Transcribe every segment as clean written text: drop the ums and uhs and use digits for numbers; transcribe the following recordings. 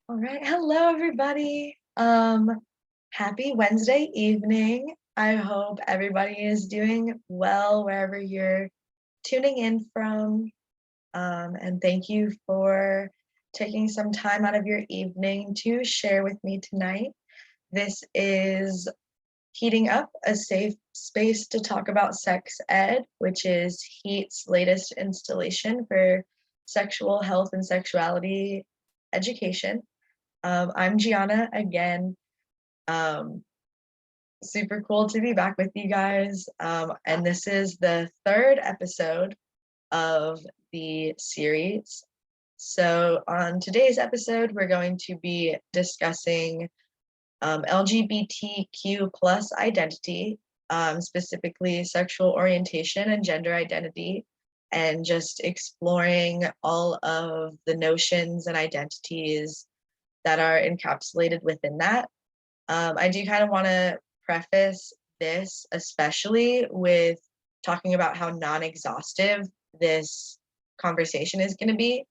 All right. Hello, everybody. Happy Wednesday evening. I hope everybody is doing well wherever you're tuning in from. And thank you for taking some time out of your evening to share with me tonight. This is Heating Up, a safe space to talk about sex ed, which is H.E.A.T's latest installation for sexual health and sexuality education. I'm Gianna again. Um, Super cool to be back with you guys. And this is the third episode of the series. So on today's episode, we're going to be discussing LGBTQ plus identity, specifically sexual orientation and gender identity, and just exploring all of the notions and identities that are encapsulated within that. I do kind of want to preface this, especially with talking about how non-exhaustive this conversation is going to be.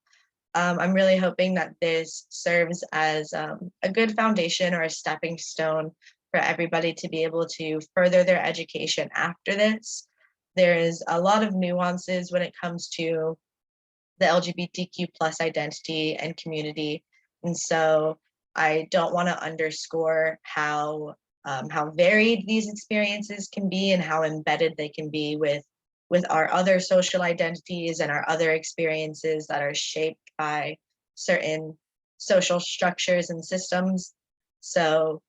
I'm really hoping that this serves as a good foundation or a stepping stone for everybody to be able to further their education after this. There is a lot of nuances when it comes to the LGBTQ plus identity and community. And so I don't want to underscore how varied these experiences can be and how embedded they can be with our other social identities and our other experiences that are shaped by certain social structures and systems. So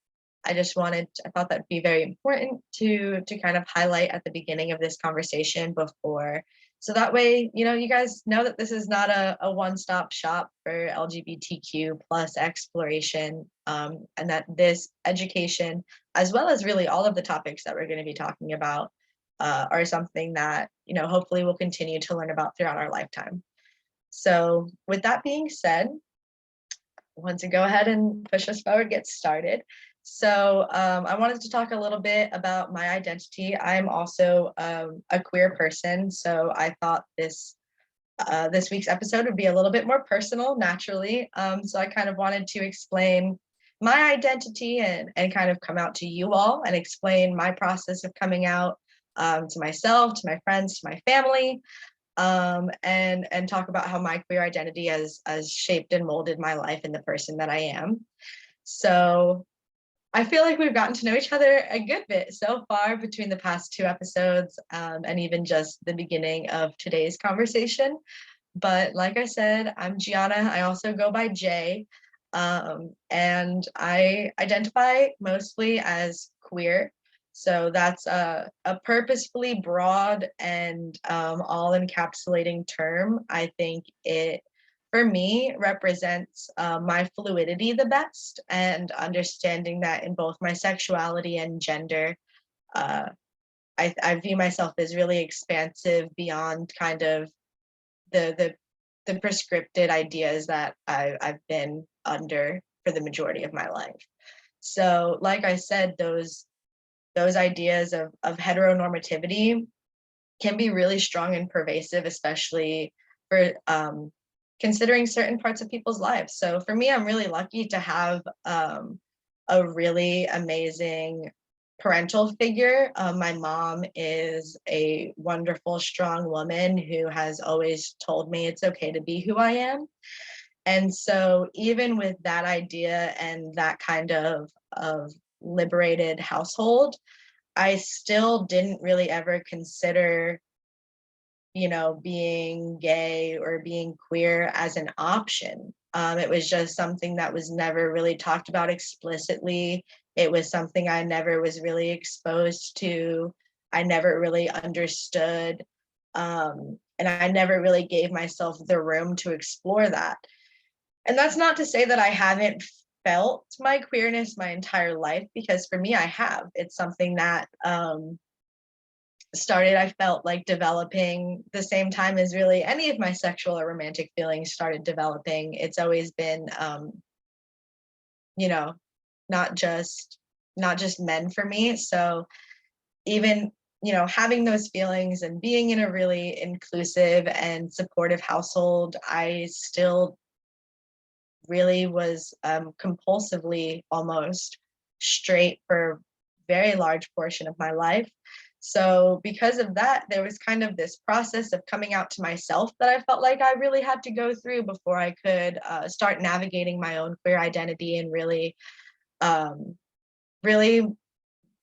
I thought that'd be very important to kind of highlight at the beginning of this conversation before. So that way, you guys know that this is not a one-stop shop for LGBTQ plus exploration, and that this education, as well as really all of the topics that we're going to be talking about, are something that, hopefully we'll continue to learn about throughout our lifetime. So with that being said, I want to go ahead and push us forward, get started. So I wanted to talk a little bit about my identity. I'm also a queer person, so I thought this week's episode would be a little bit more personal, naturally. So I kind of wanted to explain my identity and kind of come out to you all and explain my process of coming out to myself, to my friends, to my family, and talk about how my queer identity has shaped and molded my life and the person that I am. So I feel like we've gotten to know each other a good bit so far between the past two episodes, and even just the beginning of today's conversation. But like I said, I'm Gianna. I also go by J, and I identify mostly as queer. So that's a purposefully broad and all encapsulating term. I think it, for me, represents my fluidity the best, and understanding that in both my sexuality and gender, I view myself as really expansive beyond kind of the prescripted ideas that I've been under for the majority of my life. So like I said, those ideas of heteronormativity can be really strong and pervasive, especially for considering certain parts of people's lives. So for me, I'm really lucky to have a really amazing parental figure. My mom is a wonderful, strong woman who has always told me it's okay to be who I am. And so even with that idea and that kind of liberated household, I still didn't really ever consider, being gay or being queer as an option. It was just something that was never really talked about explicitly. It was something I never was really exposed to. I never really understood. And I never really gave myself the room to explore that. And that's not to say that I haven't felt my queerness my entire life, because for me, I have. It's something that I felt like developing the same time as really any of my sexual or romantic feelings started developing. It's always been, not just men for me. So even, having those feelings and being in a really inclusive and supportive household, I still really was compulsively almost straight for a very large portion of my life. So because of that, there was kind of this process of coming out to myself that I felt like I really had to go through before I could start navigating my own queer identity and really, really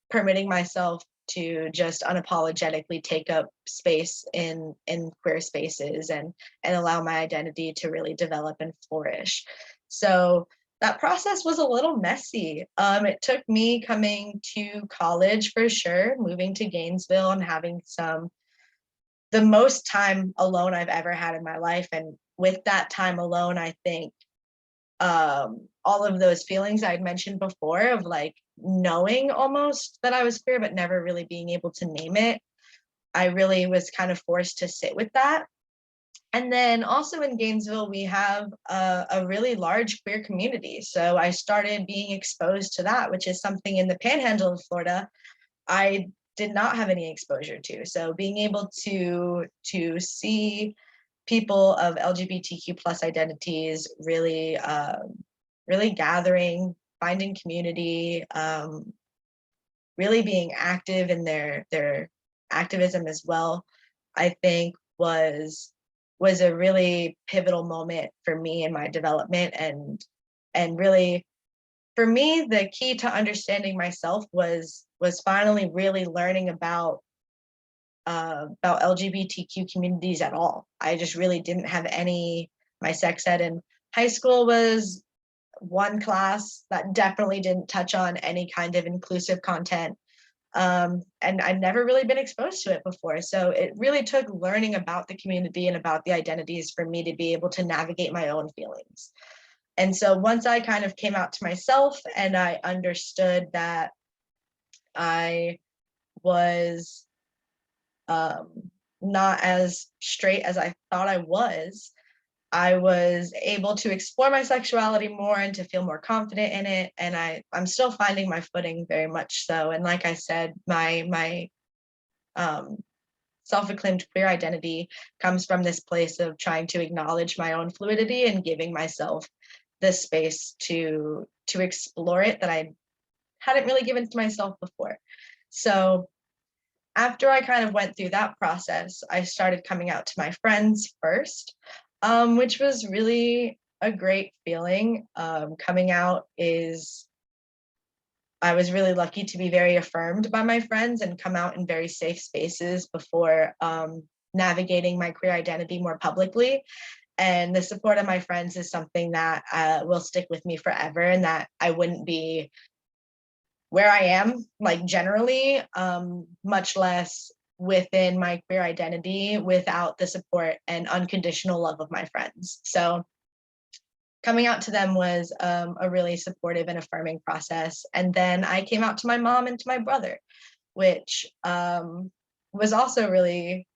permitting myself to just unapologetically take up space in queer spaces and allow my identity to really develop and flourish. So that process was a little messy. It took me coming to college for sure, moving to Gainesville and having the most time alone I've ever had in my life. And with that time alone, I think all of those feelings I'd mentioned before of like knowing almost that I was queer, but never really being able to name it. I really was kind of forced to sit with that. And then also in Gainesville, we have a really large queer community. So I started being exposed to that, which is something in the panhandle of Florida I did not have any exposure to. So being able to see people of LGBTQ plus identities really really gathering, finding community, really being active in their activism as well, I think was a really pivotal moment for me in my development. And really for me the key to understanding myself was finally really learning about LGBTQ communities at all. I just really didn't have any. My sex ed in high school was one class that definitely didn't touch on any kind of inclusive content. And I'd never really been exposed to it before. So it really took learning about the community and about the identities for me to be able to navigate my own feelings. And so once I kind of came out to myself and I understood that I was not as straight as I thought I was able to explore my sexuality more and to feel more confident in it. And I'm still finding my footing very much so. And like I said, my self-acclaimed queer identity comes from this place of trying to acknowledge my own fluidity and giving myself the space to explore it that I hadn't really given to myself before. So after I kind of went through that process, I started coming out to my friends first, which was really a great feeling. Coming out I was really lucky to be very affirmed by my friends and come out in very safe spaces before navigating my queer identity more publicly. And the support of my friends is something that will stick with me forever, and that I wouldn't be where I am, like generally, much less within my queer identity without the support and unconditional love of my friends. So coming out to them was a really supportive and affirming process. And then I came out to my mom and to my brother, which was also really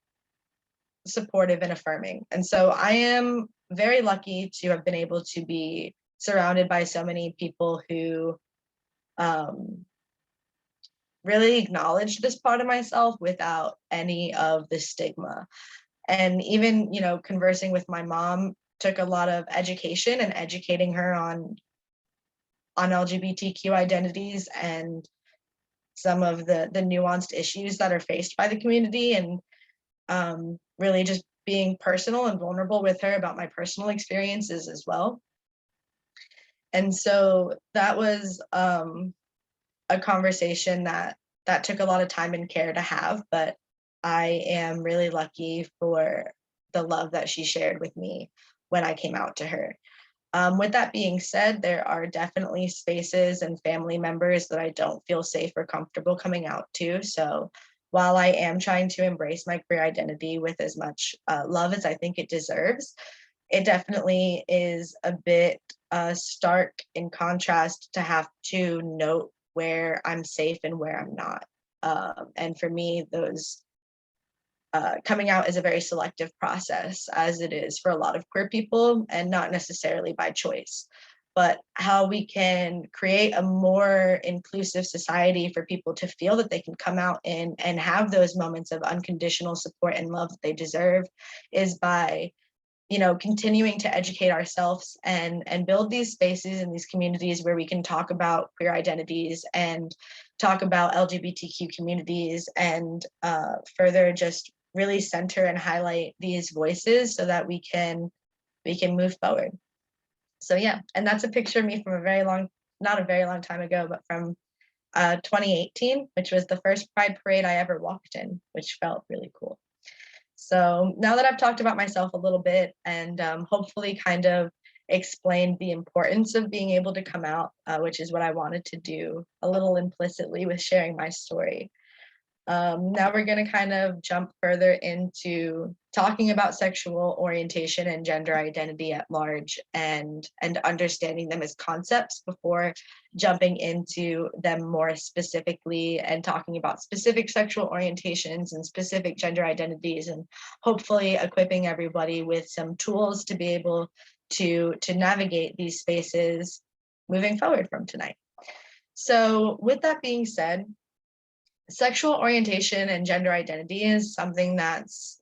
supportive and affirming. And so I am very lucky to have been able to be surrounded by so many people who really acknowledged this part of myself without any of the stigma. And even, conversing with my mom took a lot of education and educating her on LGBTQ identities and some of the nuanced issues that are faced by the community, and really just being personal and vulnerable with her about my personal experiences as well. And so that was a conversation that took a lot of time and care to have, but I am really lucky for the love that she shared with me when I came out to her. With that being said, there are definitely spaces and family members that I don't feel safe or comfortable coming out to. So while I am trying to embrace my queer identity with as much love as I think it deserves, it definitely is a bit stark in contrast to have to note where I'm safe and where I'm not. And for me, those coming out is a very selective process, as it is for a lot of queer people, and not necessarily by choice. But how we can create a more inclusive society for people to feel that they can come out in and have those moments of unconditional support and love that they deserve is by continuing to educate ourselves and build these spaces and these communities where we can talk about queer identities and talk about LGBTQ communities and further just really center and highlight these voices so that we can move forward. So yeah, and that's a picture of me from not a very long time ago, but from 2018, which was the first Pride Parade I ever walked in, which felt really cool. So now that I've talked about myself a little bit and hopefully kind of explained the importance of being able to come out, which is what I wanted to do a little implicitly with sharing my story. Now we're going to kind of jump further into talking about sexual orientation and gender identity at large and understanding them as concepts before jumping into them more specifically and talking about specific sexual orientations and specific gender identities, and hopefully equipping everybody with some tools to be able to navigate these spaces moving forward from tonight. So with that being said, sexual orientation and gender identity is something that's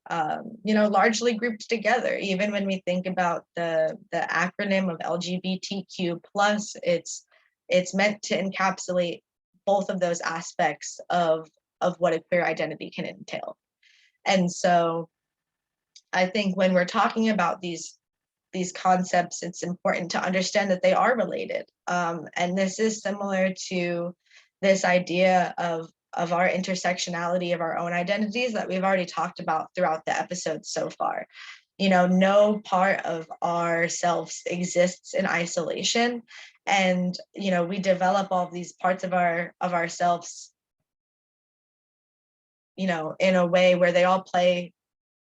largely grouped together. Even when we think about the acronym of LGBTQ plus, it's meant to encapsulate both of those aspects of what a queer identity can entail. And so I think when we're talking about these concepts, it's important to understand that they are related. And this is similar to this idea of our intersectionality of our own identities that we've already talked about throughout the episode so far. No part of ourselves exists in isolation, and we develop all these parts of ourselves in a way where they all play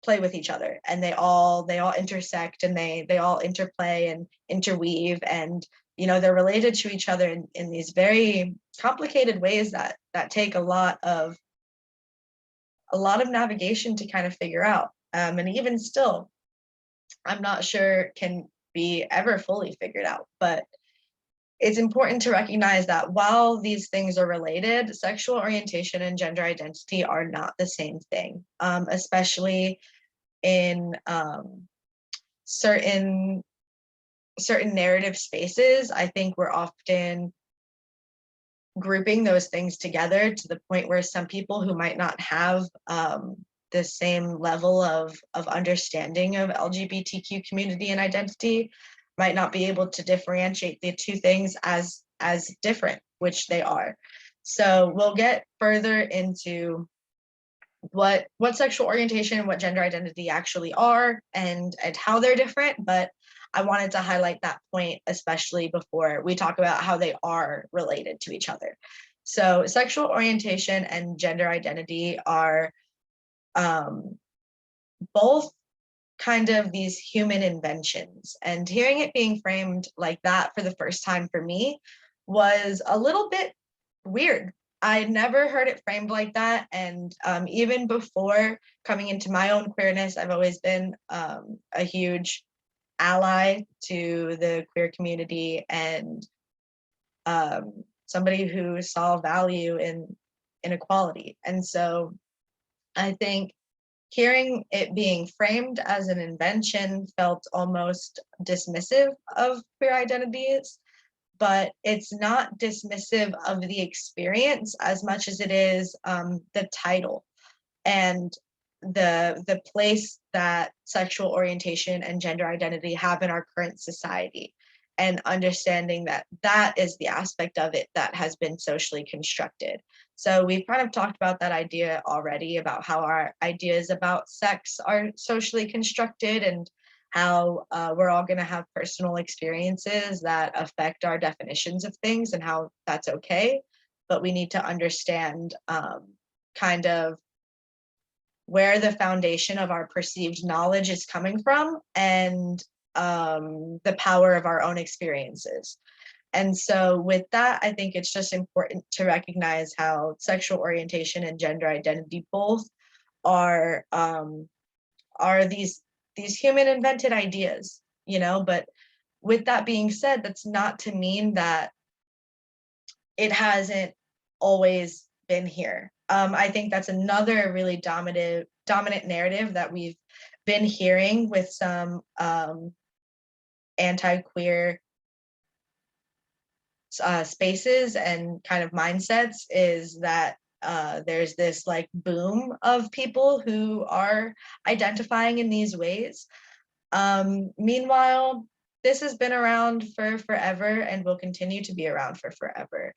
with each other, and they all intersect, and they all interplay and interweave, and they're related to each other in these very complicated ways that take a lot of navigation to kind of figure out, and even still I'm not sure can be ever fully figured out. But it's important to recognize that while these things are related, sexual orientation and gender identity are not the same thing, especially in certain narrative spaces. I think we're often grouping those things together to the point where some people who might not have the same level of understanding of LGBTQ community and identity might not be able to differentiate the two things as different, which they are. So we'll get further into what sexual orientation and what gender identity actually are and how they're different, but I wanted to highlight that point especially before we talk about how they are related to each other. So sexual orientation and gender identity are both kind of these human inventions, and hearing it being framed like that for the first time for me was a little bit weird. I'd never heard it framed like that, and even before coming into my own queerness, I've always been a huge ally to the queer community and somebody who saw value in equality. And so I think hearing it being framed as an invention felt almost dismissive of queer identities, but it's not dismissive of the experience as much as it is the title and the place that sexual orientation and gender identity have in our current society, and understanding that that is the aspect of it that has been socially constructed. So we've kind of talked about that idea already, about how our ideas about sex are socially constructed and how we're all going to have personal experiences that affect our definitions of things and how that's okay. But we need to understand kind of where the foundation of our perceived knowledge is coming from and the power of our own experiences. And so with that, I think it's just important to recognize how sexual orientation and gender identity both are these human invented ideas, but with that being said, that's not to mean that it hasn't always been here. I think that's another really dominant narrative that we've been hearing with some anti-queer spaces and kind of mindsets is that there's this like boom of people who are identifying in these ways. Meanwhile, this has been around for forever and will continue to be around for forever.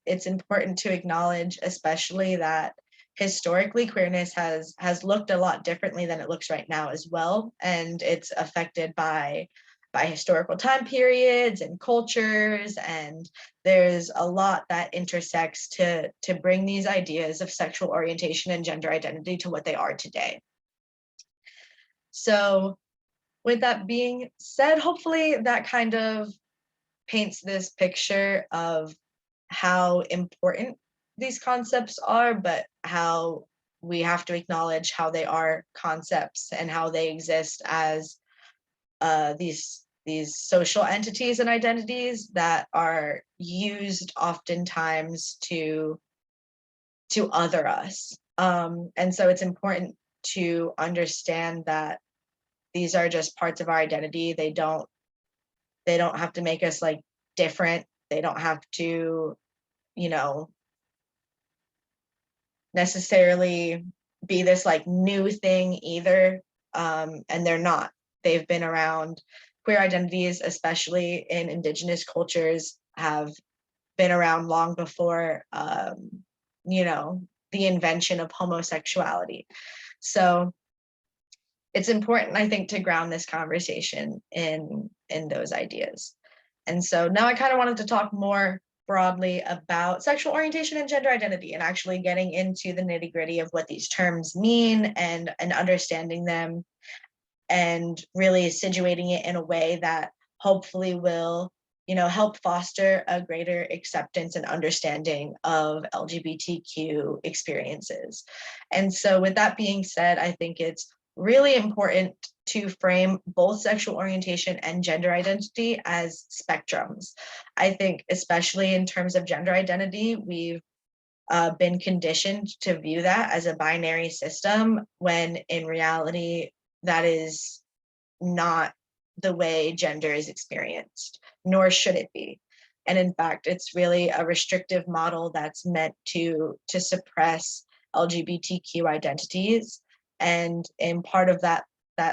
It's important to acknowledge, especially that historically queerness has looked a lot differently than it looks right now as well, and it's affected by historical time periods and cultures, and there's a lot that intersects to bring these ideas of sexual orientation and gender identity to what they are today. So with that being said, hopefully that kind of paints this picture of how important these concepts are, but how we have to acknowledge how they are concepts and how they exist as these social entities and identities that are used oftentimes to other us. And so it's important to understand that these are just parts of our identity. They don't have to make us like different. They don't have to, you know, necessarily be this like new thing either. And they're not. They've been around. Queer identities, especially in Indigenous cultures, have been around long before, you know, the invention of homosexuality. So it's important, I think, to ground this conversation in those ideas. And so now I kind of wanted to talk more broadly about sexual orientation and gender identity, and actually getting into the nitty-gritty of what these terms mean and understanding them, and really situating it in a way that hopefully will, you know, help foster a greater acceptance and understanding of LGBTQ experiences. And so with that being said, I think it's really important to frame both sexual orientation and gender identity as spectrums. I think especially in terms of gender identity, we've been conditioned to view that as a binary system, when in reality, that is not the way gender is experienced, nor should it be. And in fact, it's really a restrictive model that's meant to suppress LGBTQ identities. And in part of that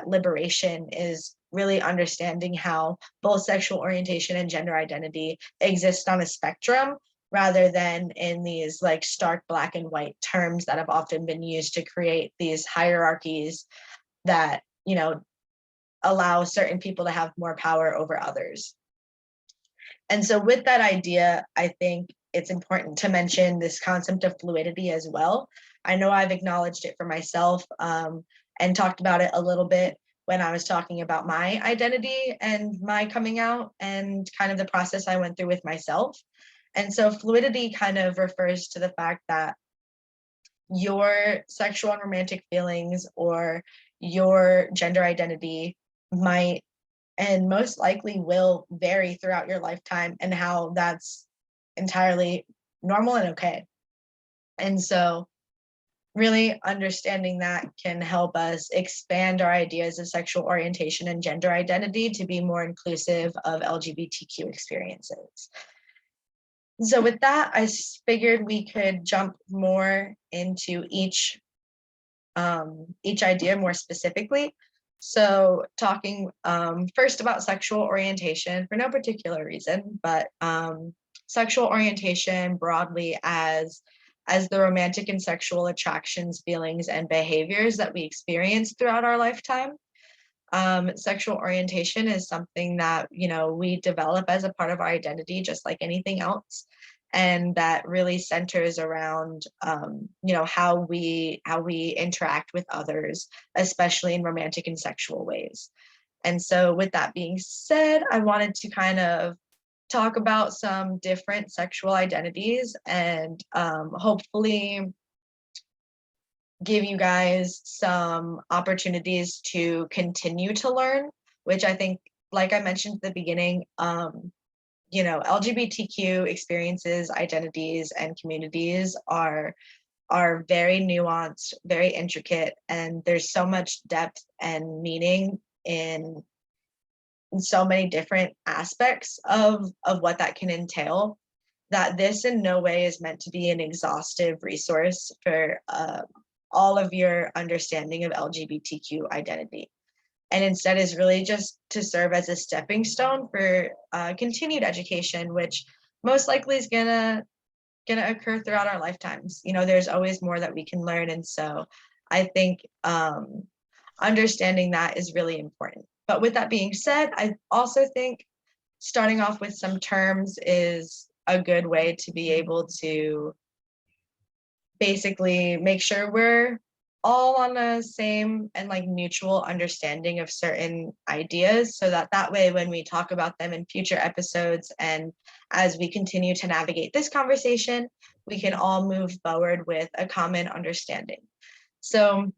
liberation is really understanding how both sexual orientation and gender identity exist on a spectrum, rather than in these like stark black and white terms that have often been used to create these hierarchies that, you know, allow certain people to have more power over others. And so with that idea, I think it's important to mention this concept of fluidity as well. I know I've acknowledged it for myself, and talked about it a little bit when I was talking about my identity and my coming out and kind of the process I went through with myself. And so fluidity kind of refers to the fact that your sexual and romantic feelings or your gender identity might and most likely will vary throughout your lifetime, and how that's entirely normal and okay. And so really understanding that can help us expand our ideas of sexual orientation and gender identity to be more inclusive of LGBTQ experiences. So with that, I figured we could jump more into each idea more specifically. So talking first about sexual orientation for no particular reason, but sexual orientation broadly as the romantic and sexual attractions, feelings, and behaviors that we experience throughout our lifetime. Sexual orientation is something that, you know, we develop as a part of our identity, just like anything else. And that really centers around, you know, how we interact with others, especially in romantic and sexual ways. And so with that being said, I wanted to kind of talk about some different sexual identities and hopefully give you guys some opportunities to continue to learn, which I think, like I mentioned at the beginning, you know, LGBTQ experiences, identities, and communities are are very nuanced, very intricate, and there's so much depth and meaning in so many different aspects of what that can entail, that this in no way is meant to be an exhaustive resource for all of your understanding of LGBTQ identity, and instead is really just to serve as a stepping stone for continued education, which most likely is gonna occur throughout our lifetimes. You know, there's always more that we can learn, and so I think understanding that is really important. But with that being said, I also think starting off with some terms is a good way to be able to basically make sure we're all on the same and like mutual understanding of certain ideas, so that that way when we talk about them in future episodes and as we continue to navigate this conversation, we can all move forward with a common understanding. So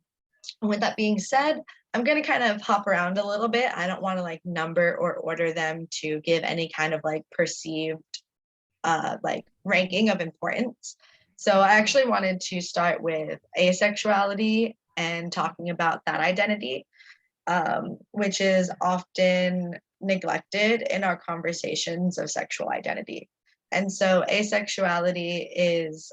with that being said, I'm going to kind of hop around a little bit. I don't want to like number or order them to give any kind of like perceived like ranking of importance. So I actually wanted to start with asexuality and talking about that identity, which is often neglected in our conversations of sexual identity. And so asexuality is,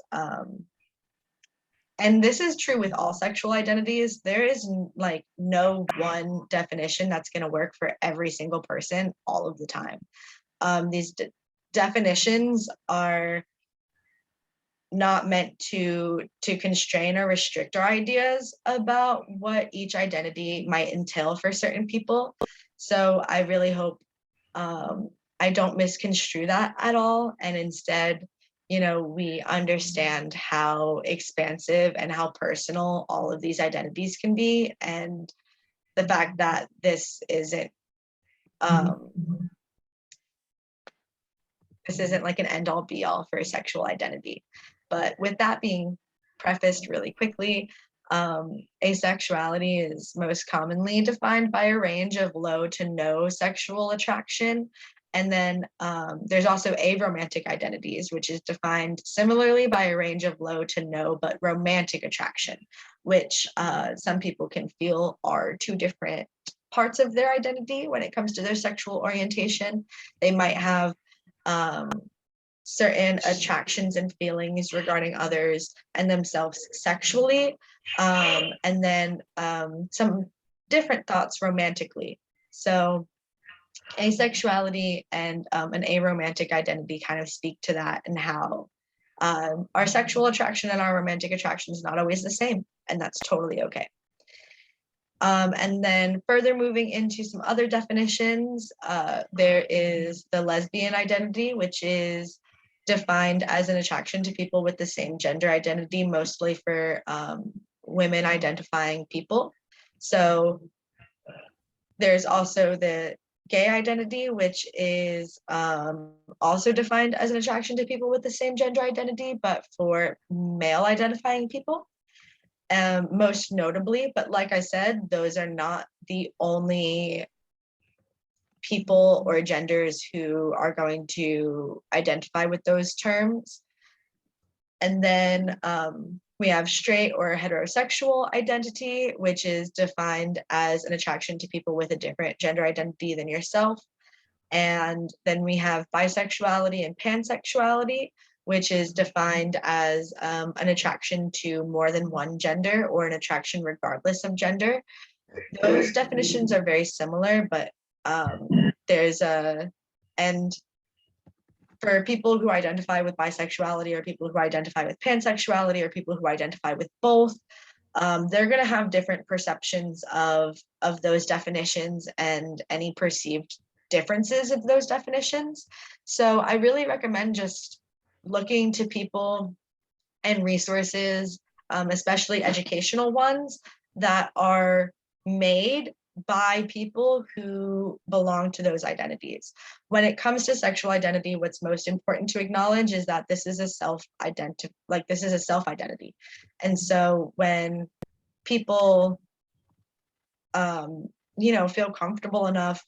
and this is true with all sexual identities, there is like no one definition that's going to work for every single person all of the time. These definitions are not meant to constrain or restrict our ideas about what each identity might entail for certain people. So I really hope I don't misconstrue that at all, and instead, you know, we understand how expansive and how personal all of these identities can be, and the fact that this isn't like an end all be all for sexual identity. But with that being prefaced really quickly, asexuality is most commonly defined by a range of low to no sexual attraction. And then there's also aromantic identities, which is defined similarly by a range of low to no but romantic attraction, which some people can feel are two different parts of their identity when it comes to their sexual orientation. They might have certain attractions and feelings regarding others and themselves sexually, and then some different thoughts romantically. So asexuality and an aromantic identity kind of speak to that, and how our sexual attraction and our romantic attraction is not always the same, and that's totally okay. And then further moving into some other definitions, there is the lesbian identity, which is defined as an attraction to people with the same gender identity, mostly for women identifying people. So there's also the gay identity, which is also defined as an attraction to people with the same gender identity, but for male identifying people. Most notably, but like I said, those are not the only people or genders who are going to identify with those terms. And then we have straight or heterosexual identity, which is defined as an attraction to people with a different gender identity than yourself. And then we have bisexuality and pansexuality, which is defined as an attraction to more than one gender or an attraction regardless of gender. Those definitions are very similar, but and for people who identify with bisexuality, or people who identify with pansexuality, or people who identify with both, they're going to have different perceptions of those definitions and any perceived differences of those definitions. So I really recommend just looking to people and resources, especially educational ones, that are made by people who belong to those identities. When it comes to sexual identity, what's most important to acknowledge is that this is a self-identity. And so when people, feel comfortable enough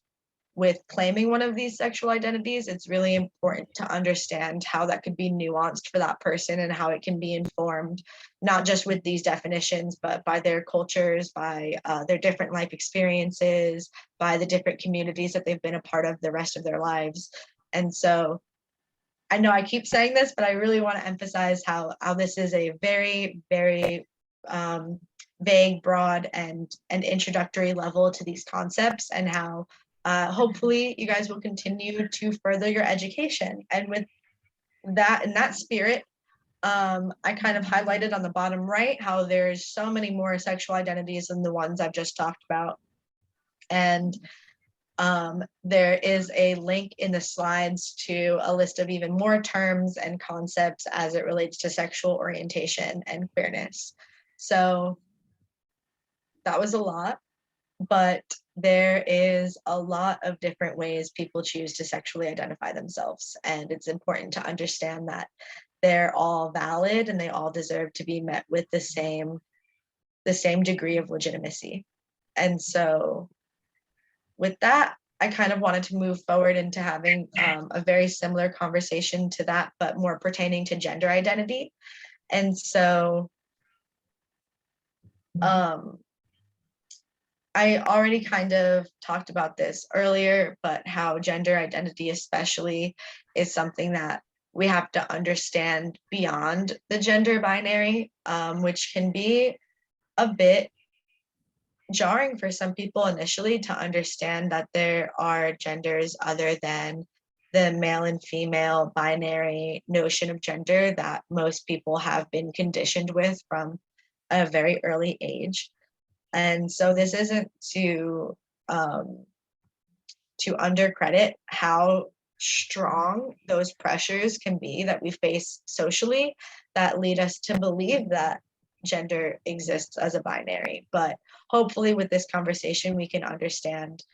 with claiming one of these sexual identities, it's really important to understand how that could be nuanced for that person and how it can be informed, not just with these definitions, but by their cultures, by their different life experiences, by the different communities that they've been a part of the rest of their lives. And so I know I keep saying this, but I really want to emphasize how this is a very, very vague, broad, and introductory level to these concepts, and how hopefully you guys will continue to further your education. And with that, in that spirit, I kind of highlighted on the bottom right how there's so many more sexual identities than the ones I've just talked about. And there is a link in the slides to a list of even more terms and concepts as it relates to sexual orientation and queerness. So that was a lot, but there is a lot of different ways people choose to sexually identify themselves. And it's important to understand that they're all valid and they all deserve to be met with the same degree of legitimacy. And so with that, I kind of wanted to move forward into having a very similar conversation to that, but more pertaining to gender identity. And so I already kind of talked about this earlier, but how gender identity especially is something that we have to understand beyond the gender binary, which can be a bit jarring for some people initially to understand that there are genders other than the male and female binary notion of gender that most people have been conditioned with from a very early age. And so this isn't to undercredit how strong those pressures can be that we face socially that lead us to believe that gender exists as a binary. But hopefully with this conversation, we can understand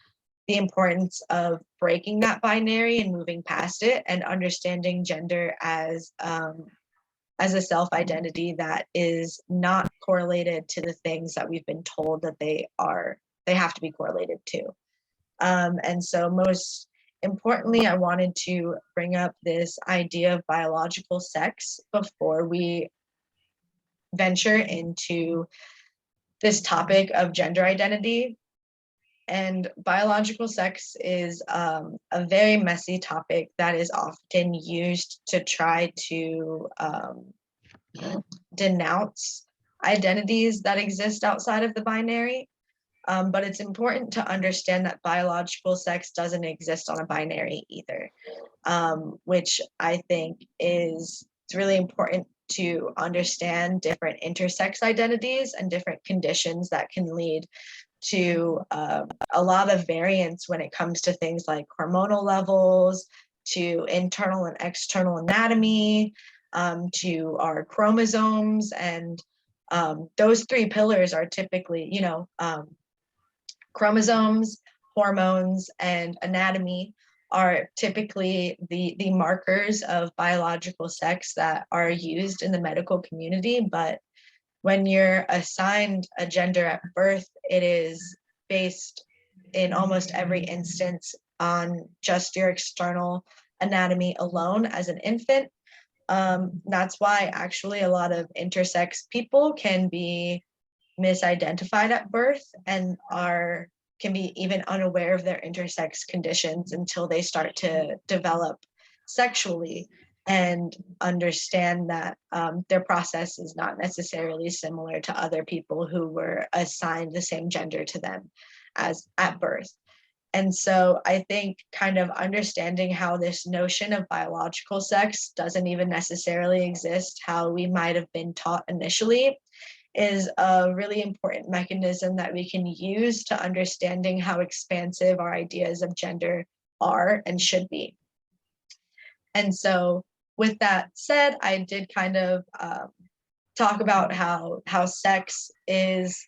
the importance of breaking that binary and moving past it, and understanding gender as a self-identity that is not correlated to the things that we've been told that they have to be correlated to. And so most importantly, I wanted to bring up this idea of biological sex before we venture into this topic of gender identity. And biological sex is a very messy topic that is often used to try to denounce identities that exist outside of the binary. But it's important to understand that biological sex doesn't exist on a binary either, which I think it's really important to understand different intersex identities and different conditions that can lead to a lot of variance when it comes to things like hormonal levels, to internal and external anatomy, to our chromosomes. And those three pillars are typically, chromosomes, hormones, and anatomy are typically the markers of biological sex that are used in the medical community. But when you're assigned a gender at birth, it is based in almost every instance on just your external anatomy alone as an infant. That's why actually a lot of intersex people can be misidentified at birth and can be even unaware of their intersex conditions until they start to develop sexually and understand that their process is not necessarily similar to other people who were assigned the same gender to them as at birth. And so I think kind of understanding how this notion of biological sex doesn't even necessarily exist, how we might have been taught initially, is a really important mechanism that we can use to understanding how expansive our ideas of gender are and should be. And so with that said, I did kind of talk about how sex is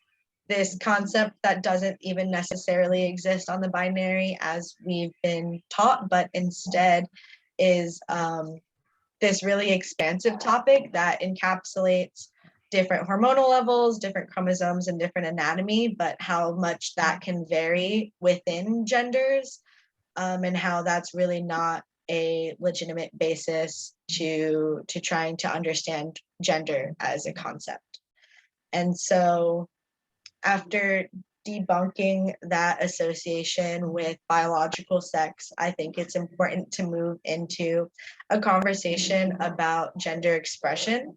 this concept that doesn't even necessarily exist on the binary as we've been taught, but instead is this really expansive topic that encapsulates different hormonal levels, different chromosomes, and different anatomy, but how much that can vary within genders. and how that's really not a legitimate basis to trying to understand gender as a concept. And so after debunking that association with biological sex, I think it's important to move into a conversation about gender expression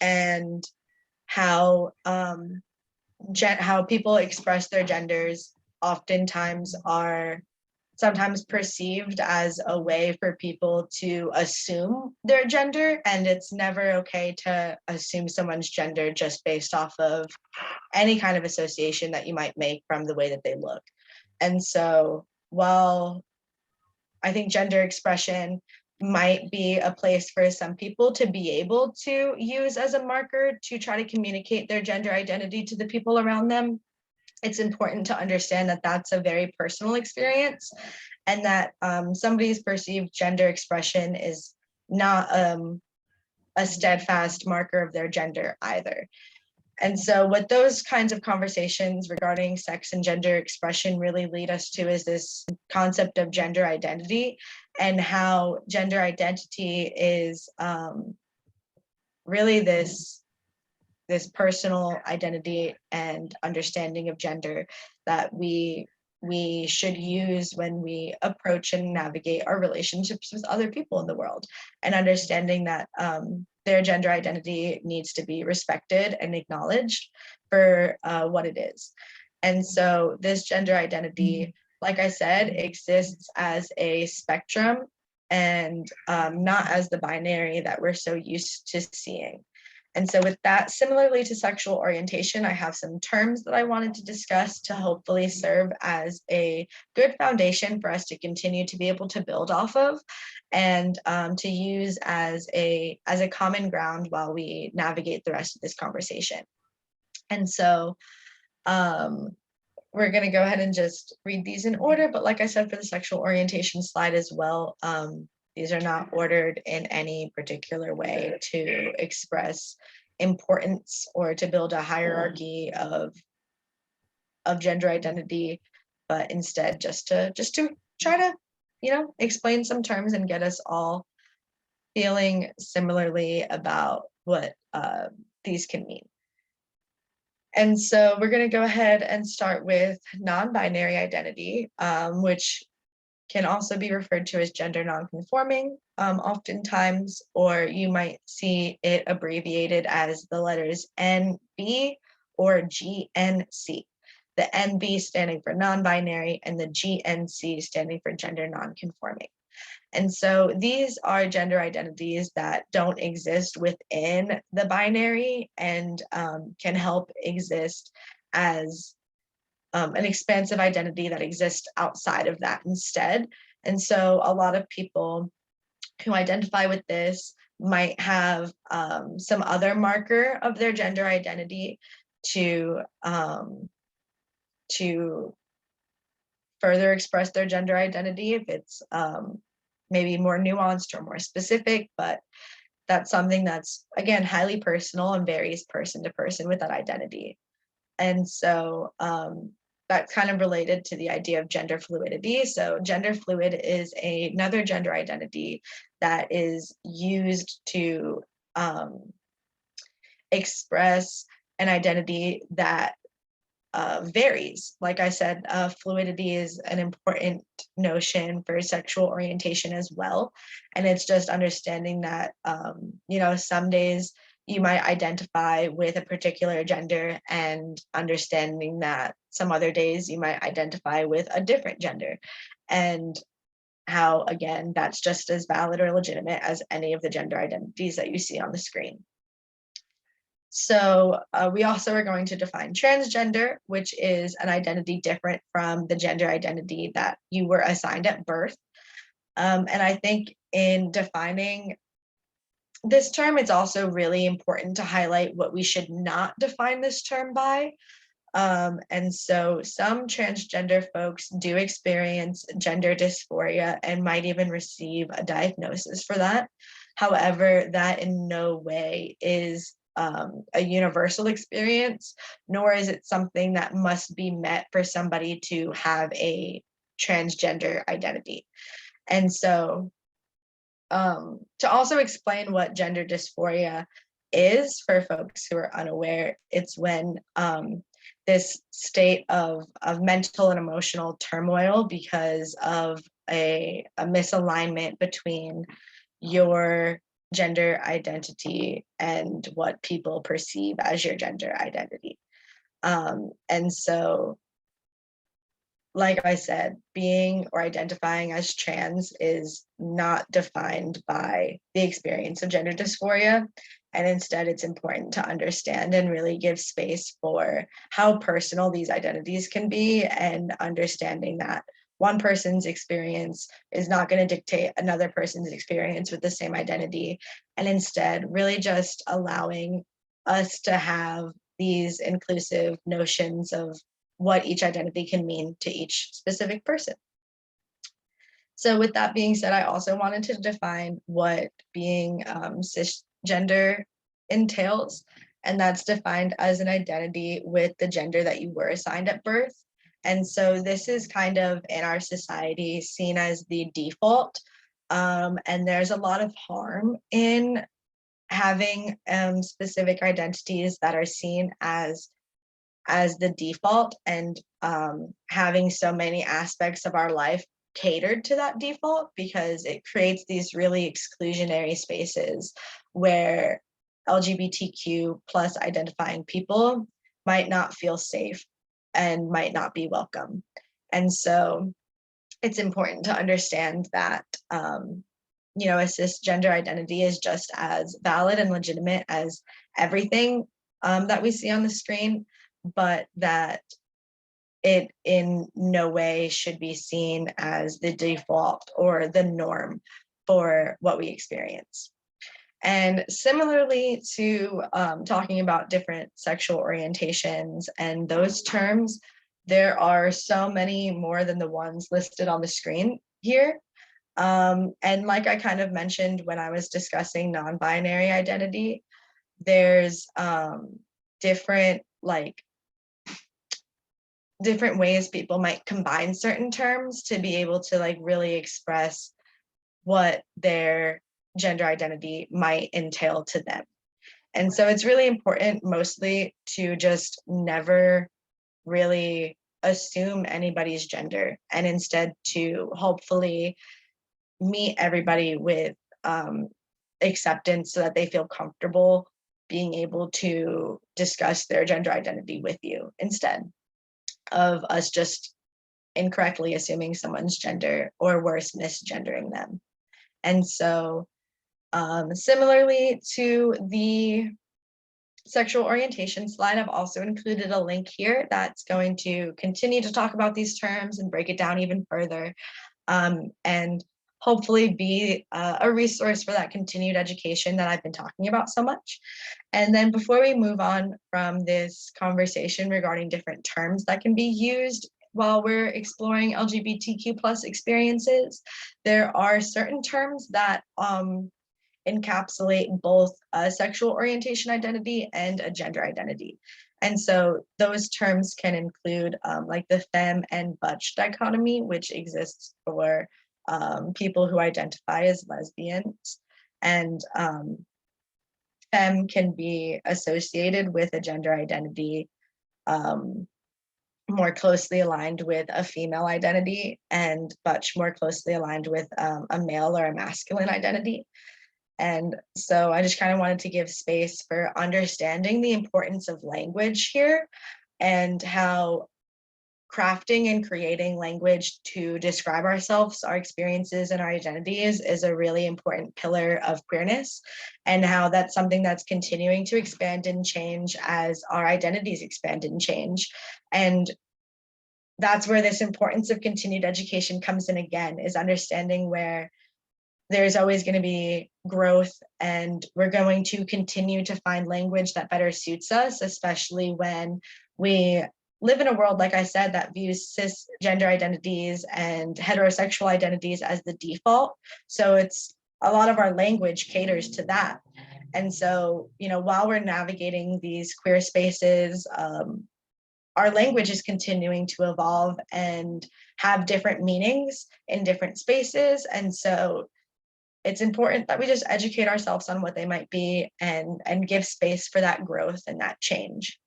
and how how people express their genders oftentimes are sometimes perceived as a way for people to assume their gender, and it's never okay to assume someone's gender just based off of any kind of association that you might make from the way that they look. And so while I think gender expression might be a place for some people to be able to use as a marker to try to communicate their gender identity to the people around them, it's important to understand that that's a very personal experience, and that somebody's perceived gender expression is not a steadfast marker of their gender either. And so what those kinds of conversations regarding sex and gender expression really lead us to is this concept of gender identity, and how gender identity is really this personal identity and understanding of gender that we should use when we approach and navigate our relationships with other people in the world, and understanding that their gender identity needs to be respected and acknowledged for what it is. And so this gender identity, like I said, exists as a spectrum and not as the binary that we're so used to seeing. And so with that, similarly to sexual orientation, I have some terms that I wanted to discuss to hopefully serve as a good foundation for us to continue to be able to build off of, and to use as a common ground while we navigate the rest of this conversation. And so we're going to go ahead and just read these in order, but like I said, for the sexual orientation slide as well, these are not ordered in any particular way to express importance or to build a hierarchy of gender identity, but instead just to try to, explain some terms and get us all feeling similarly about what these can mean. And so we're going to go ahead and start with non-binary identity, which can also be referred to as gender nonconforming oftentimes, or you might see it abbreviated as the letters NB or GNC. The NB standing for non-binary and the GNC standing for gender nonconforming. And so these are gender identities that don't exist within the binary and can help exist as an expansive identity that exists outside of that instead. And so a lot of people who identify with this might have some other marker of their gender identity to further express their gender identity if it's maybe more nuanced or more specific, but that's something that's, again, highly personal and varies person to person with that identity. And so that's kind of related to the idea of gender fluidity. So gender fluid is another gender identity that is used to express an identity that varies. Like I said, fluidity is an important notion for sexual orientation as well. And it's just understanding that, some days you might identify with a particular gender, and understanding that some other days you might identify with a different gender, and how, again, that's just as valid or legitimate as any of the gender identities that you see on the screen. So we also are going to define transgender, which is an identity different from the gender identity that you were assigned at birth. And I think in defining this term, it's also really important to highlight what we should not define this term by. And so some transgender folks do experience gender dysphoria and might even receive a diagnosis for that. However, that in no way is a universal experience, nor is it something that must be met for somebody to have a transgender identity. And so to also explain what gender dysphoria is for folks who are unaware, it's when this state of mental and emotional turmoil because of a misalignment between your gender identity and what people perceive as your gender identity. And so, like I said, being or identifying as trans is not defined by the experience of gender dysphoria. And instead, it's important to understand and really give space for how personal these identities can be, and understanding that one person's experience is not going to dictate another person's experience with the same identity. And instead, really just allowing us to have these inclusive notions of what each identity can mean to each specific person. So with that being said, I also wanted to define what being cisgender entails, and that's defined as an identity with the gender that you were assigned at birth. And so this is kind of in our society seen as the default, and there's a lot of harm in having specific identities that are seen as the default, and having so many aspects of our life catered to that default, because it creates these really exclusionary spaces where LGBTQ plus identifying people might not feel safe and might not be welcome. And so it's important to understand that you know, a cisgender identity is just as valid and legitimate as everything that we see on the screen, but that it in no way should be seen as the default or the norm for what we experience. And similarly to talking about different sexual orientations and those terms, there are so many more than the ones listed on the screen here. And like I kind of mentioned when I was discussing non-binary identity, there's different ways people might combine certain terms to be able to like really express what their gender identity might entail to them. And so it's really important mostly to just never really assume anybody's gender, and instead to hopefully meet everybody with acceptance so that they feel comfortable being able to discuss their gender identity with you, instead of us just incorrectly assuming someone's gender, or worse, misgendering them. And so similarly to the sexual orientation slide, I've also included a link here that's going to continue to talk about these terms and break it down even further, and hopefully be a resource for that continued education that I've been talking about so much. And then before we move on from this conversation regarding different terms that can be used while we're exploring LGBTQ plus experiences, there are certain terms that encapsulate both a sexual orientation identity and a gender identity. And so those terms can include like the femme and butch dichotomy, which exists for people who identify as lesbians. And femme can be associated with a gender identity more closely aligned with a female identity, and butch more closely aligned with a male or a masculine identity. And so I just kind of wanted to give space for understanding the importance of language here, and how crafting and creating language to describe ourselves, our experiences, and our identities is a really important pillar of queerness, and how that's something that's continuing to expand and change as our identities expand and change. And that's where this importance of continued education comes in again, is understanding where there's always going to be growth, and we're going to continue to find language that better suits us, especially when we live in a world, like I said, that views cisgender identities and heterosexual identities as the default. So it's a lot of our language caters to that. And so, you know, while we're navigating these queer spaces, our language is continuing to evolve and have different meanings in different spaces. And so it's important that we just educate ourselves on what they might be and give space for that growth and that change.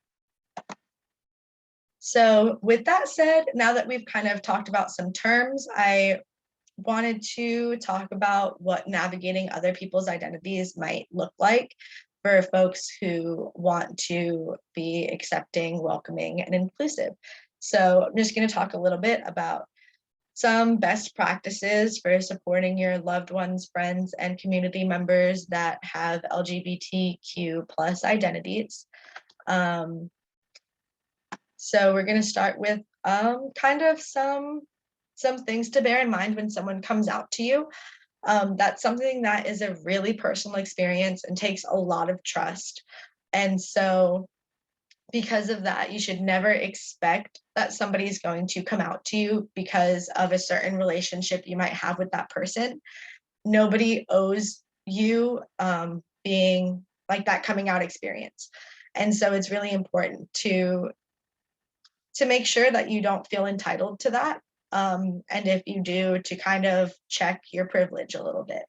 So with that said, now that we've kind of talked about some terms, I wanted to talk about what navigating other people's identities might look like for folks who want to be accepting, welcoming, and inclusive. So I'm just going to talk a little bit about some best practices for supporting your loved ones, friends, and community members that have LGBTQ plus identities. So we're going to start with kind of some things to bear in mind when someone comes out to you. That's something that is a really personal experience and takes a lot of trust. And so because of that, you should never expect that somebody's going to come out to you because of a certain relationship you might have with that person. Nobody owes you being like that coming out experience. And so it's really important to make sure that you don't feel entitled to that. And if you do, to kind of check your privilege a little bit.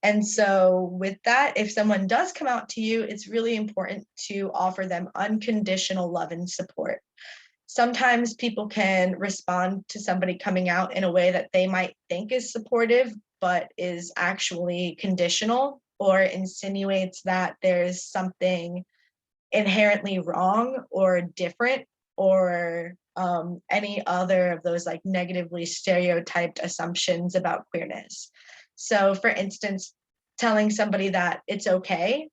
And so with that, if someone does come out to you, it's really important to offer them unconditional love and support. Sometimes people can respond to somebody coming out in a way that they might think is supportive, but is actually conditional or insinuates that there's something inherently wrong or different or any other of those like negatively stereotyped assumptions about queerness. So for instance, telling somebody that it's okay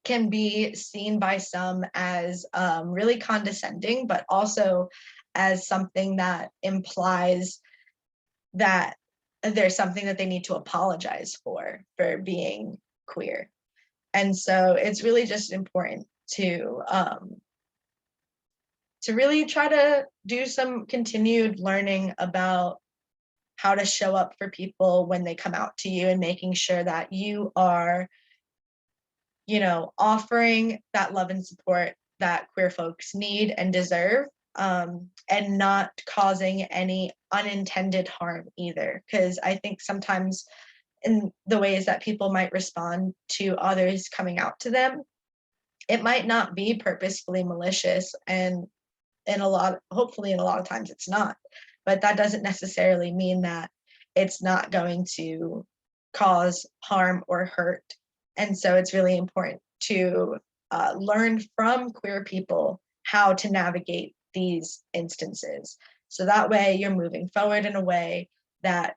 can be seen by some as really condescending, but also as something that implies that there's something that they need to apologize for being queer. And so it's really just important to really try to do some continued learning about how to show up for people when they come out to you and making sure that you are, offering that love and support that queer folks need and deserve, and not causing any unintended harm either. Because I think sometimes in the ways that people might respond to others coming out to them, it might not be purposefully malicious, and hopefully in a lot of times it's not, but that doesn't necessarily mean that it's not going to cause harm or hurt. And so it's really important to learn from queer people how to navigate these instances. So that way you're moving forward in a way that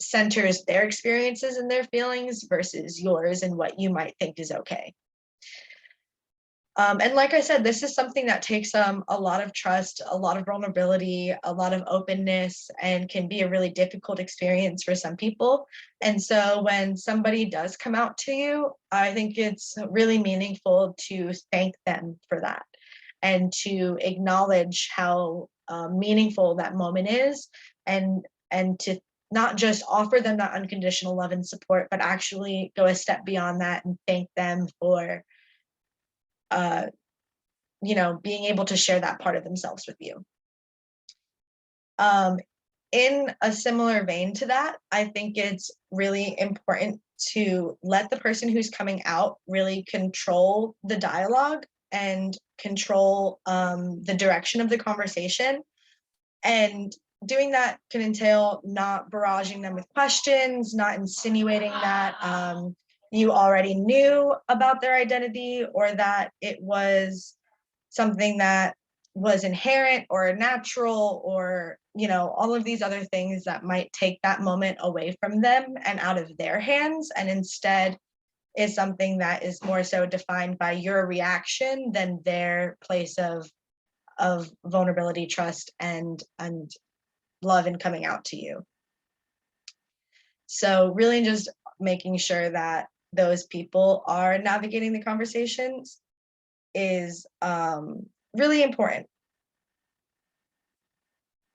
centers their experiences and their feelings versus yours and what you might think is okay. And like I said, this is something that takes a lot of trust, a lot of vulnerability, a lot of openness, and can be a really difficult experience for some people. And so when somebody does come out to you, I think it's really meaningful to thank them for that and to acknowledge how meaningful that moment is, and to not just offer them that unconditional love and support, but actually go a step beyond that and thank them for being able to share that part of themselves with you. In a similar vein to that, I think it's really important to let the person who's coming out really control the dialogue and control the direction of the conversation. And doing that can entail not barraging them with questions, not insinuating that you already knew about their identity or that it was something that was inherent or natural or, all of these other things that might take that moment away from them and out of their hands, and instead is something that is more so defined by your reaction than their place of vulnerability, trust, and love in coming out to you. So really just making sure that those people are navigating the conversations is really important.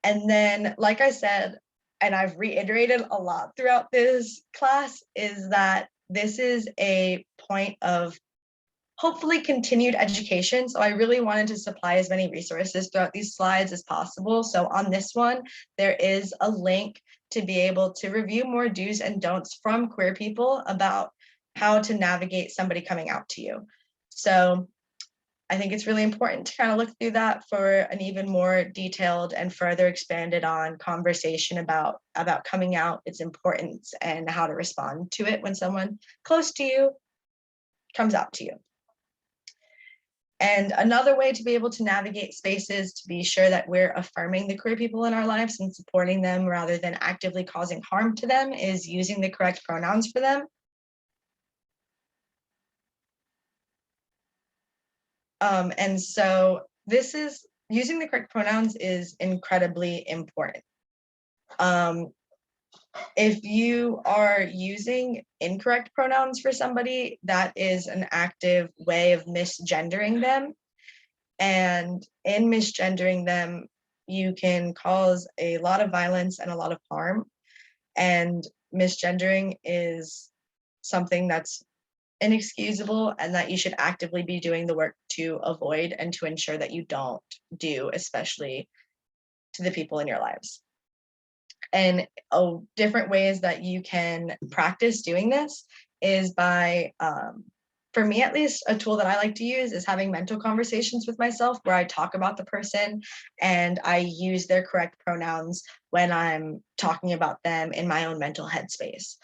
And then, like I said, and I've reiterated a lot throughout this class, is that this is a point of hopefully continued education. So I really wanted to supply as many resources throughout these slides as possible. So on this one, there is a link to be able to review more do's and don'ts from queer people about how to navigate somebody coming out to you. So I think it's really important to kind of look through that for an even more detailed and further expanded on conversation about coming out, its importance, and how to respond to it when someone close to you comes out to you. And another way to be able to navigate spaces to be sure that we're affirming the queer people in our lives and supporting them rather than actively causing harm to them is using the correct pronouns for them. And so using the correct pronouns is incredibly important. If you are using incorrect pronouns for somebody, that is an active way of misgendering them. And in misgendering them, you can cause a lot of violence and a lot of harm. And misgendering is something that's inexcusable and that you should actively be doing the work to avoid and to ensure that you don't do, especially to the people in your lives. And different ways that you can practice doing this is by, for me at least, a tool that I like to use is having mental conversations with myself where I talk about the person and I use their correct pronouns when I'm talking about them in my own mental headspace.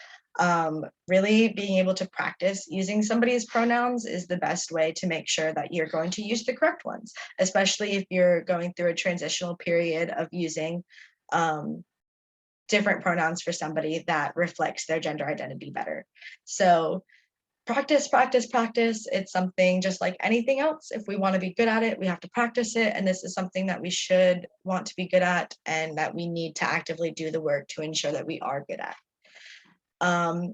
Really being able to practice using somebody's pronouns is the best way to make sure that you're going to use the correct ones, especially if you're going through a transitional period of using different pronouns for somebody that reflects their gender identity better. So practice, practice, practice. It's something just like anything else. If we want to be good at it, we have to practice it. And this is something that we should want to be good at and that we need to actively do the work to ensure that we are good at.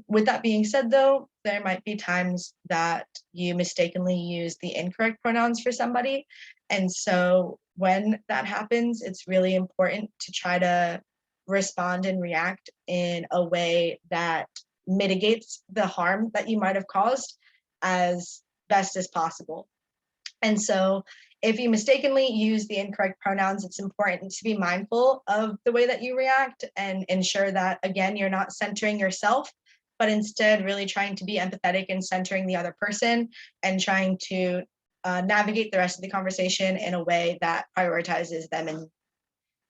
With that being said, though, there might be times that you mistakenly use the incorrect pronouns for somebody. And so when that happens, it's really important to try to respond and react in a way that mitigates the harm that you might have caused as best as possible. And so if you mistakenly use the incorrect pronouns, it's important to be mindful of the way that you react and ensure that, again, you're not centering yourself, but instead really trying to be empathetic and centering the other person and trying to navigate the rest of the conversation in a way that prioritizes them. And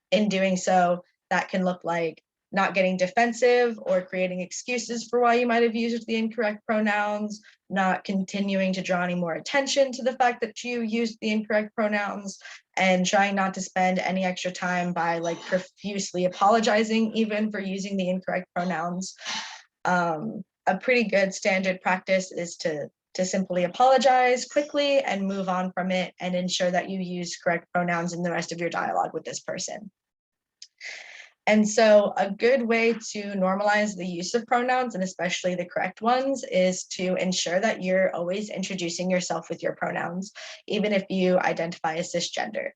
in doing so, that can look like not getting defensive or creating excuses for why you might have used the incorrect pronouns, not continuing to draw any more attention to the fact that you used the incorrect pronouns, and trying not to spend any extra time by like profusely apologizing even for using the incorrect pronouns. A pretty good standard practice is to simply apologize quickly and move on from it and ensure that you use correct pronouns in the rest of your dialogue with this person. And so a good way to normalize the use of pronouns, and especially the correct ones, is to ensure that you're always introducing yourself with your pronouns, even if you identify as cisgender.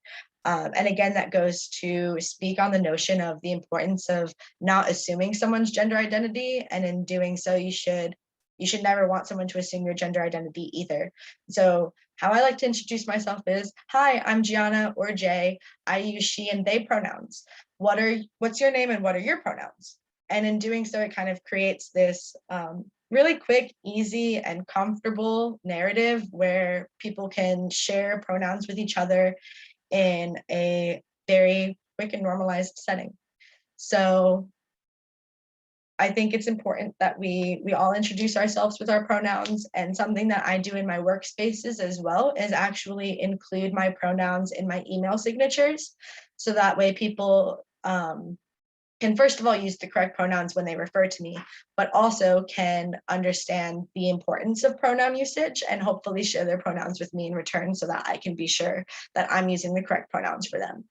And again, that goes to speak on the notion of the importance of not assuming someone's gender identity. And in doing so, you should never want someone to assume your gender identity either. So how I like to introduce myself is, hi, I'm Gianna or Jay. I use she and they pronouns. What's your name and what are your pronouns? And in doing so, it kind of creates this really quick, easy, and comfortable narrative where people can share pronouns with each other in a very quick and normalized setting. So I think it's important that we all introduce ourselves with our pronouns, and something that I do in my workspaces as well is actually include my pronouns in my email signatures. So that way people can first of all use the correct pronouns when they refer to me, but also can understand the importance of pronoun usage and hopefully share their pronouns with me in return so that I can be sure that I'm using the correct pronouns for them.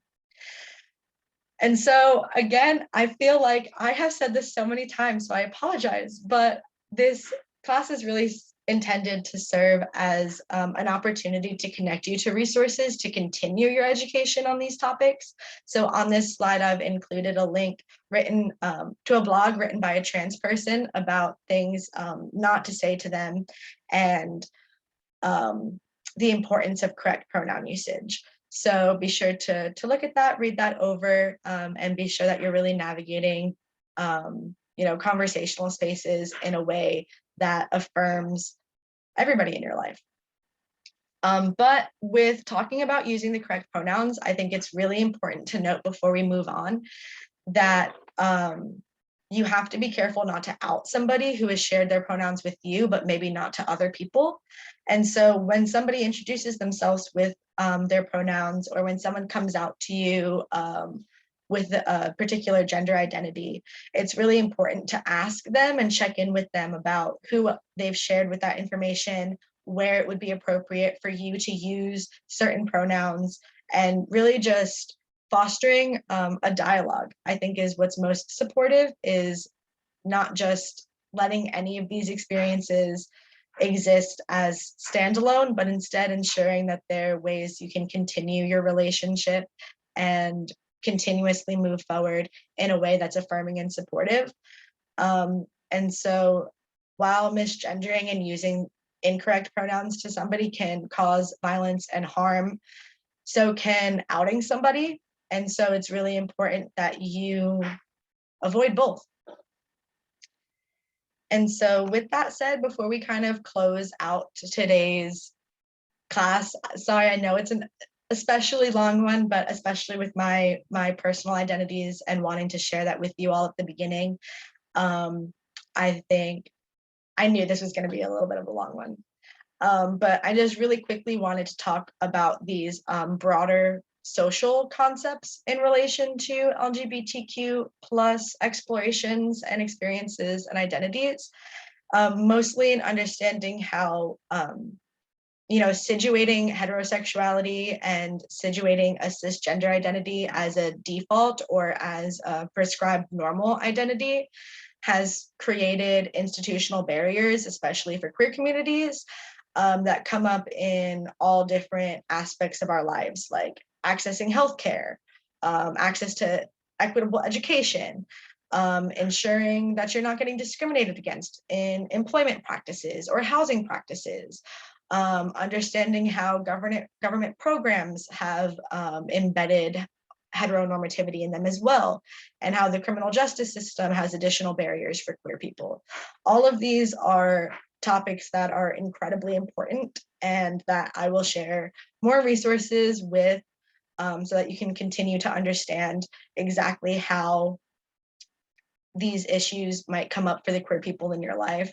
And so again, I feel like I have said this so many times, so I apologize, but this class is really intended to serve as an opportunity to connect you to resources to continue your education on these topics. So on this slide, I've included a link written to a blog written by a trans person about things not to say to them and the importance of correct pronoun usage. So be sure to look at that, read that over, and be sure that you're really navigating conversational spaces in a way that affirms everybody in your life. But with talking about using the correct pronouns, I think it's really important to note before we move on that you have to be careful not to out somebody who has shared their pronouns with you, but maybe not to other people. And so when somebody introduces themselves with their pronouns, or when someone comes out to you with a particular gender identity, it's really important to ask them and check in with them about who they've shared with that information, where it would be appropriate for you to use certain pronouns, and really just fostering a dialogue, I think, is what's most supportive, is not just letting any of these experiences exist as standalone, but instead ensuring that there are ways you can continue your relationship and continuously move forward in a way that's affirming and supportive. And so while misgendering and using incorrect pronouns to somebody can cause violence and harm, so can outing somebody. And so it's really important that you avoid both. And so with that said, before we kind of close out today's class, sorry, I know it's an especially long one, but especially with my personal identities and wanting to share that with you all at the beginning, I think I knew this was going to be a little bit of a long one. But I just really quickly wanted to talk about these broader social concepts in relation to LGBTQ plus explorations and experiences and identities, mostly in understanding how situating heterosexuality and situating a cisgender identity as a default or as a prescribed normal identity has created institutional barriers, especially for queer communities, that come up in all different aspects of our lives, like accessing healthcare, access to equitable education, ensuring that you're not getting discriminated against in employment practices or housing practices, understanding how government programs have embedded heteronormativity in them as well, and how the criminal justice system has additional barriers for queer people. All of these are topics that are incredibly important and that I will share more resources with, so that you can continue to understand exactly how these issues might come up for the queer people in your life.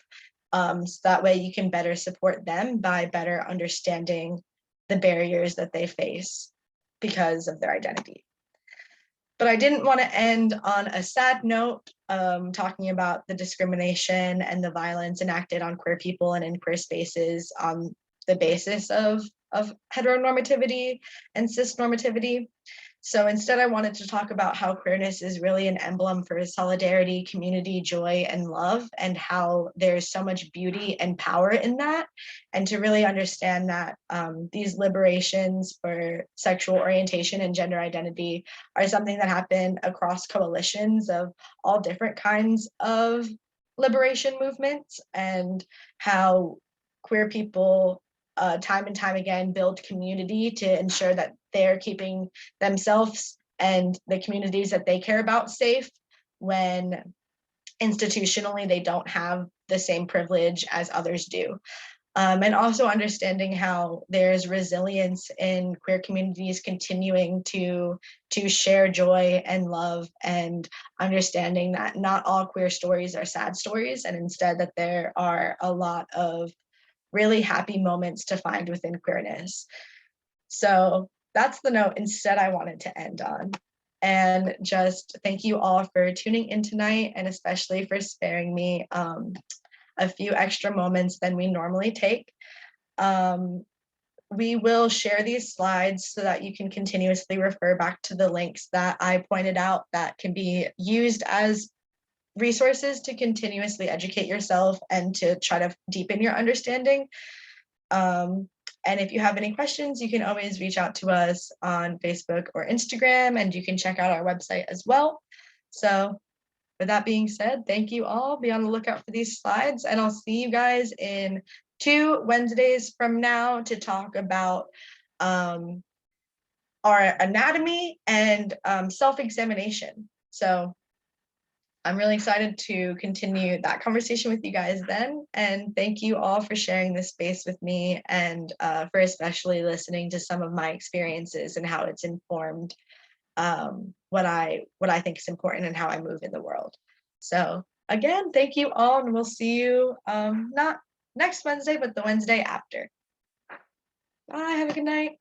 So that way you can better support them by better understanding the barriers that they face because of their identity. But I didn't want to end on a sad note, talking about the discrimination and the violence enacted on queer people and in queer spaces on the basis of heteronormativity and cisnormativity. So instead, I wanted to talk about how queerness is really an emblem for solidarity, community, joy, and love, and how there's so much beauty and power in that, and to really understand that these liberations for sexual orientation and gender identity are something that happen across coalitions of all different kinds of liberation movements, and how queer people time and time again build community to ensure that they're keeping themselves and the communities that they care about safe when institutionally they don't have the same privilege as others do. And also understanding how there's resilience in queer communities continuing to share joy and love, and understanding that not all queer stories are sad stories, and instead that there are a lot of really happy moments to find within queerness. So that's the note instead I wanted to end on. And just thank you all for tuning in tonight, and especially for sparing me a few extra moments than we normally take. We will share these slides so that you can continuously refer back to the links that I pointed out that can be used as resources to continuously educate yourself and to try to deepen your understanding. And if you have any questions, you can always reach out to us on Facebook or Instagram, and you can check out our website as well. So with that being said, thank you all. Be on the lookout for these slides, and I'll see you guys in 2 Wednesdays from now to talk about our anatomy and self-examination. So I'm really excited to continue that conversation with you guys then. And thank you all for sharing this space with me, and for especially listening to some of my experiences and how it's informed what I think is important and how I move in the world. So again, thank you all, and we'll see you not next Wednesday, but the Wednesday after. Bye, have a good night.